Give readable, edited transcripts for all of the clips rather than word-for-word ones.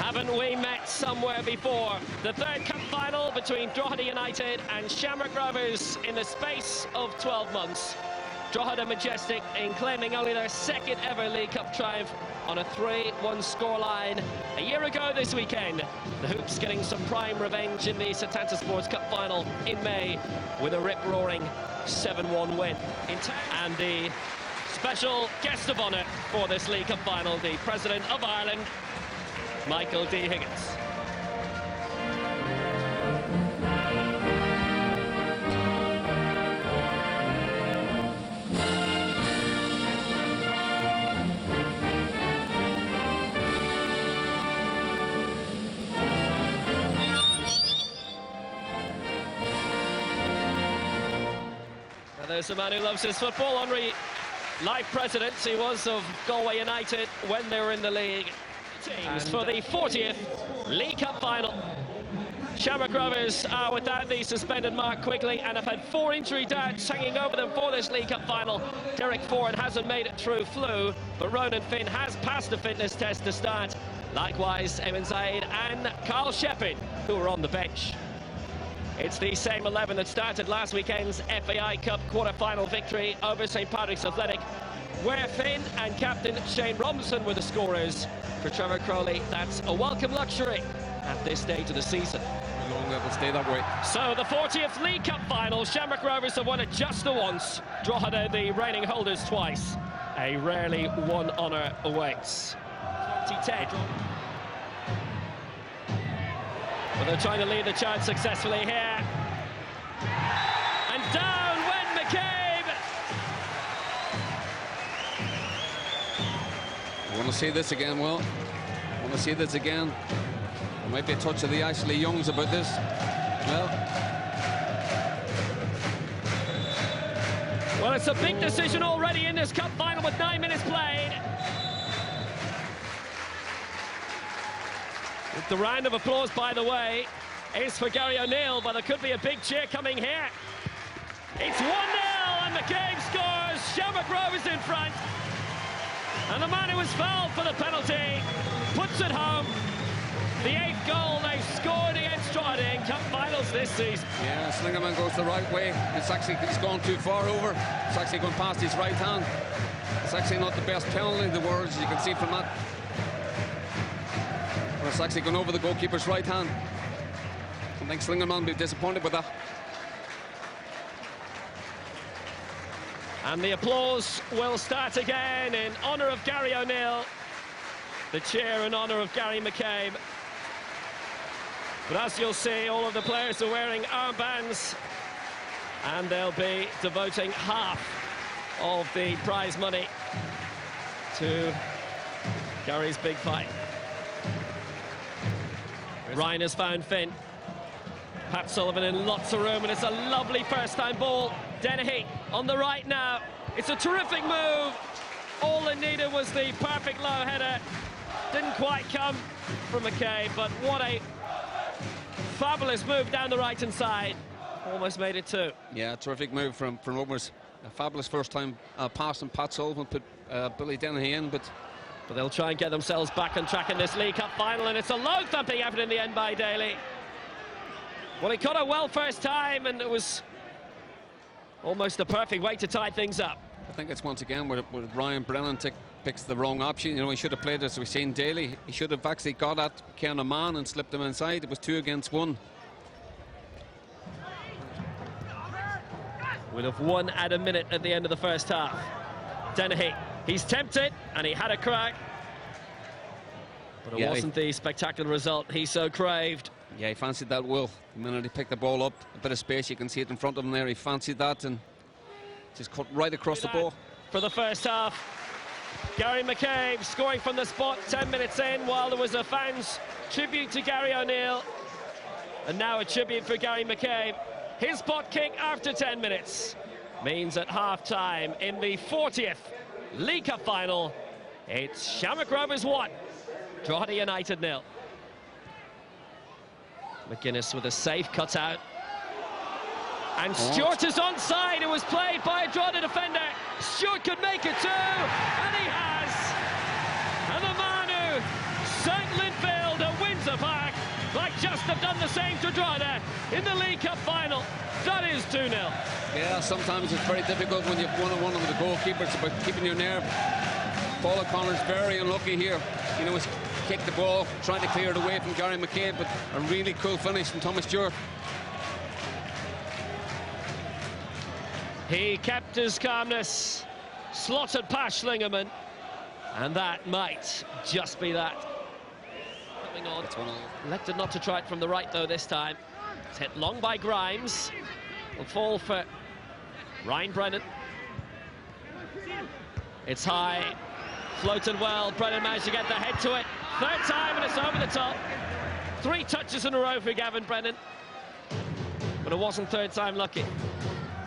Haven't we met somewhere before? The third cup final between Drogheda United and Shamrock Rovers in the space of 12 months. Drogheda majestic in claiming only their second ever League Cup triumph on a 3-1 scoreline a year ago this weekend. The Hoops getting some prime revenge in the Setanta Sports Cup final in May with a rip-roaring 7-1 win. And the special guest of honour for this League Cup final, the President of Ireland, Michael D. Higgins. There's a man who loves his football. Henry, life president, he was of Galway United when they were in the league. Teams for the 40th League Cup final. Shamrock Rovers are without the suspended Mark Quigley and have had 4 injury doubts hanging over them for this League Cup final. Derek Ford hasn't made it through flu, but Ronan Finn has passed the fitness test to start. Likewise, Eamon Zaid and Carl Shepard, who are on the bench. It's the same 11 that started last weekend's FAI Cup quarter-final victory over St Patrick's Athletic, where Finn and captain Shane Robinson were the scorers. For Trevor Crowley, that's a welcome luxury at this stage of the season. How long that will stay that way. So the 40th League Cup final, Shamrock Rovers have won it just the once. Drogheda, the reigning holders, twice. A rarely won honour awaits. 2010. But they're trying to lead the charge successfully here. And down went McCabe. I want to see this again, Will. I want to see this again. There might be a touch of the Ashley Youngs about this. Well, it's a big decision already in this cup final with 9 minutes played. The round of applause, by the way, is for Gary O'Neill, but there could be a big cheer coming here. It's 1-0 and McCabe scores. Shamrock Rovers in front. And the man who was fouled for the penalty puts it home. The 8th goal they've scored against Drogheda in cup finals this season. Yeah, Slingerman goes the right way. He's gone too far over. It's actually gone past his right hand. It's actually not the best penalty in the world, as you can see from that. But it's actually gone over the goalkeeper's right hand. I think Slingerman will be disappointed with that. And the applause will start again in honour of Gary O'Neill. The cheer in honour of Gary McCabe. But as you'll see, all of the players are wearing armbands, and they'll be devoting half of the prize money to Gary's big fight. Ryan has found Finn. Pat Sullivan in lots of room, and it's a lovely first-time ball. Dennehy on the right now. It's a terrific move. All it needed was the perfect low header. Didn't quite come from McCabe, but what a fabulous move down the right-hand side. Almost made it too. Yeah, terrific move from Rovers. A fabulous first-time pass from Pat Sullivan, put Billy Dennehy in, but they'll try and get themselves back on track in this League Cup final, and it's a low-thumping effort in the end by Daly. Well, he caught it well first time, and it was almost the perfect way to tie things up. I think it's once again with Ryan Brennan picks the wrong option. You know, he should have played as we've seen Daly. He should have actually got at Kieran Mann and slipped him inside. It was 2 against 1. We'll have 1 at a minute at the end of the first half. Dennehy, he's tempted, and he had a crack. But it wasn't the spectacular result he so craved. Yeah, he fancied that, Will. The minute he picked the ball up, a bit of space, you can see it in front of him there. He fancied that and just cut right across the ball. For the first half, Gary McCabe scoring from the spot 10 minutes in, while there was a fans' tribute to Gary O'Neill. And now a tribute for Gary McCabe. His spot kick after 10 minutes means at half-time in the 40th League Cup final, it's Shamrock Rovers 1, Drogheda United 0. McGuinness with a safe cutout. And Stewart is onside. It was played by a Drogheda defender. Stewart could make it too, and he has. And the man who sent Linfield a win in the League Cup final. That is 2-0. Yeah, sometimes it's very difficult when you've one-on-one with the goalkeeper. It's about keeping your nerve. Paul O'Connor's very unlucky here. You know, he's kicked the ball, trying to clear it away from Gary McCabe, but a really cool finish from Thomas Stewart. He kept his calmness, slotted past Schlingerman, and that might just be that. Coming on, elected not to try it from the right though this time. It's hit long by Grimes. Will fall for Ryan Brennan. It's high, floated well. Brennan managed to get the head to it. Third time and it's over the top. 3 touches in a row for Gavin Brennan, but it wasn't third time lucky.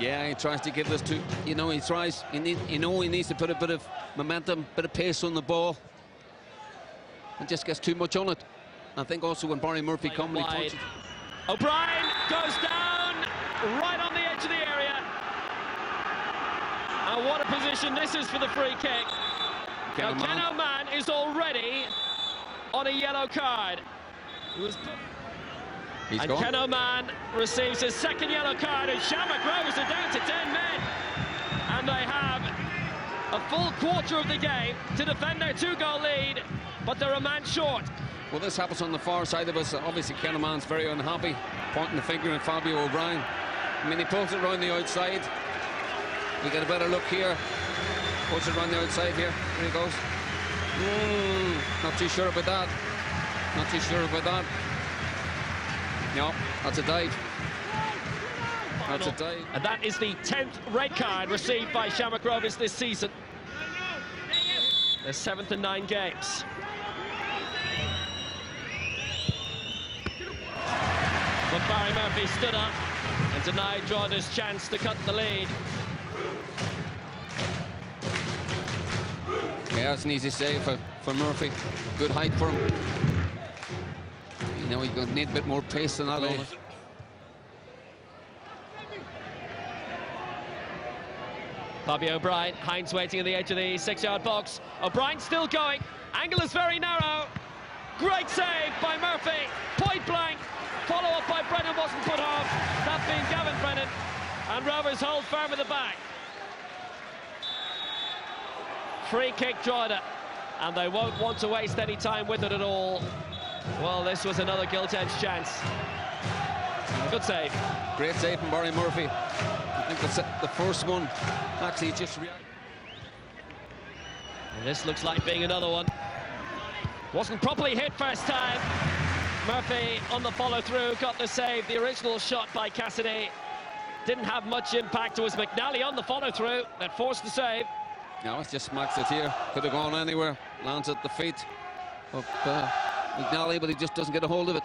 Yeah, he tries to give this to, you know, he tries, he needs to put a bit of momentum, bit of pace on the ball. And just gets too much on it. I think also when Barry Murphy comes, he touches. O'Brien goes down right on the edge of the area. And what a position this is for the free kick. Now Ken O'Man is already on a yellow card. He's and gone. Ken O'Man receives his second yellow card, and Shamrock Rovers are down to 10 men. And they have a full quarter of the game to defend their 2-goal lead, but they're a man short. Well, this happens on the far side of us. Obviously, Ken O'Man's very unhappy, pointing the finger at Fabio O'Brien. I mean, he pulls it around the outside. We get a better look here. Pulls it around the outside here. There he goes. Not too sure about that. Not too sure about that. No, that's a dive. That's a dive. And that is the 10th red card received by Shamrock Rovers this season. Their 7th in 9 games. But Barry Murphy stood up and denied Drogheda's chance to cut the lead. Yeah, it's an easy save for Murphy. Good height for him. You know, he's going to need a bit more pace than that. Fabio O'Brien, Hines waiting on the edge of the 6-yard box. O'Brien still going. Angle is very narrow. Great save by Murphy. Point blank. Follow up by Brennan wasn't put off. That being Gavin Brennan. And Rovers hold firm at the back. Free kick Drogheda. And they won't want to waste any time with it at all. Well, this was another gilt-edged chance. Good save. Great save from Barry Murphy. I think that's the first one. Actually, just reacted. And this looks like being another one. Wasn't properly hit first time. Murphy on the follow-through, got the save. The original shot by Cassidy didn't have much impact. It was McNally on the follow-through that forced the save. No, it's just smacks it here. Could have gone anywhere. Lands at the feet of McNally, but he just doesn't get a hold of it.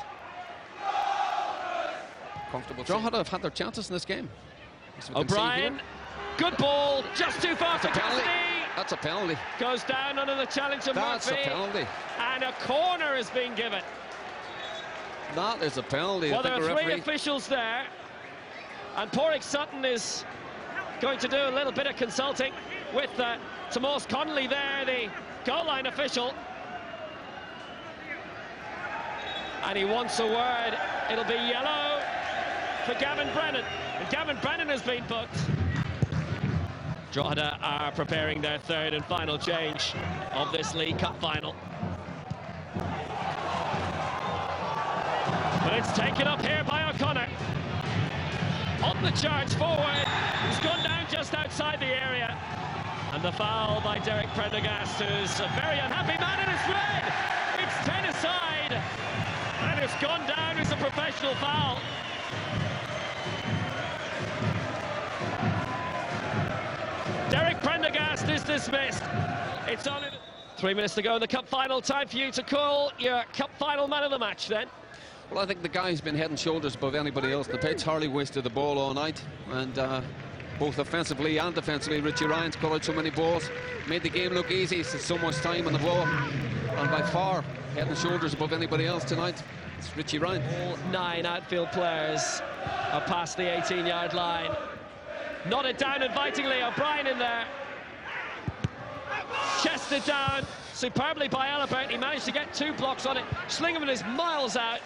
Comfortable. Drogheda have had their chances in this game. O'Brien, good ball, just too far for Cassidy. That's a penalty. Goes down under the challenge of That's Murphy. That's a penalty. And a corner has been given. That is a penalty. Well, there are 3 officials there. And Porrick Sutton is going to do a little bit of consulting with Tomas Connolly there, the goal line official. And he wants a word. It'll be yellow for Gavin Brennan. And Gavin Brennan has been booked. Drogheda are preparing their 3rd and final change of this League Cup final. But it's taken up here by O'Connor. On the charge forward. He's gone down just outside the area. And the foul by Derek Prendergast, who's a very unhappy man, and it's red. It's 10 aside. And it's gone down as a professional foul. Derek Prendergast is dismissed. It's on. 3 minutes to go in the cup final. Time for you to call your cup final man of the match then. Well, I think the guy's been head and shoulders above anybody else. The pitch hardly wasted the ball all night, and both offensively and defensively, Richie Ryan's covered so many balls, made the game look easy. It's so much time on the ball, and by far head and shoulders above anybody else tonight. It's Richie Ryan. All 9 outfield players are past the 18-yard line. Nodded down invitingly. O'Brien in there. Chested down superbly by Alibert. He managed to get 2 blocks on it. Schlingerman is miles out,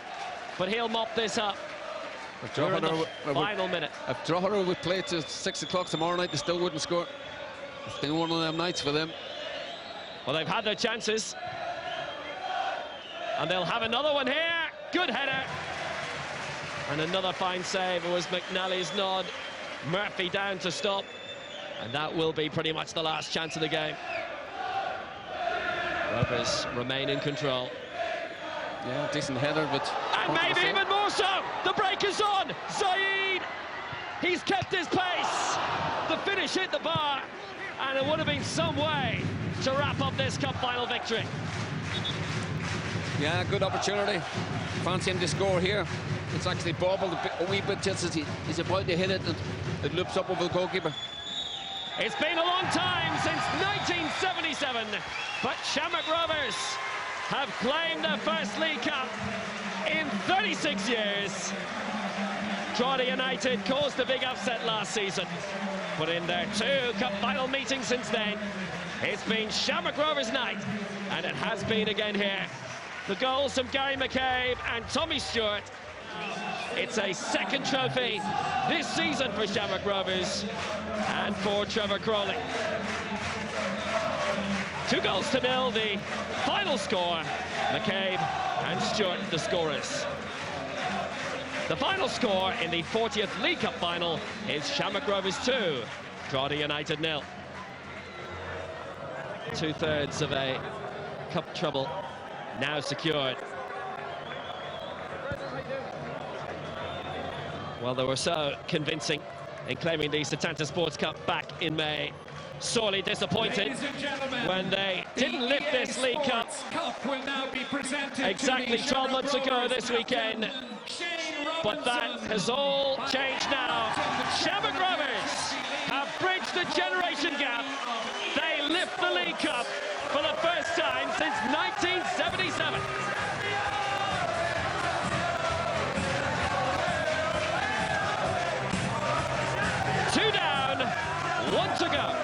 but he'll mop this up. We're in the final minute. If Drogheda would play till 6 o'clock tomorrow night, they still wouldn't score. It's been one of them nights for them. Well, they've had their chances. And they'll have another one here. Good header. And another fine save. It was McNally's nod. Murphy down to stop. And that will be pretty much the last chance of the game. Rovers remain in control. Yeah, decent header, but... And maybe even more so! The break is on! Zaid! He's kept his pace! The finish hit the bar, and it would have been some way to wrap up this cup final victory. Yeah, good opportunity. Fancy him to score here. It's actually bobbled a wee bit just as he's about to hit it, and it loops up over the goalkeeper. It's been a long time since 1977, but Shamrock Rovers have claimed their first League Cup in 36 years. Drogheda United caused a big upset last season, but in their 2 cup final meetings since then, it's been Shamrock Rovers' night, and it has been again here. The goals from Gary McCabe and Tommy Stewart. It's a second trophy this season for Shamrock Rovers and for Trevor Crowley. 2-0 the final score. McCabe and Stewart the scorers. The final score in the 40th League Cup final is Shamrock Rovers 2, Drogheda United 0. 2/3 of a cup treble now secured. Well, they were so convincing in claiming the Setanta Sports Cup back in May. Sorely disappointed when they didn't lift this League Cup exactly 12 months ago this weekend. But that has all changed now. Shamrock Rovers have bridged the generation gap. They lift the League Cup for the first time since 1977. Two down, 1 to go.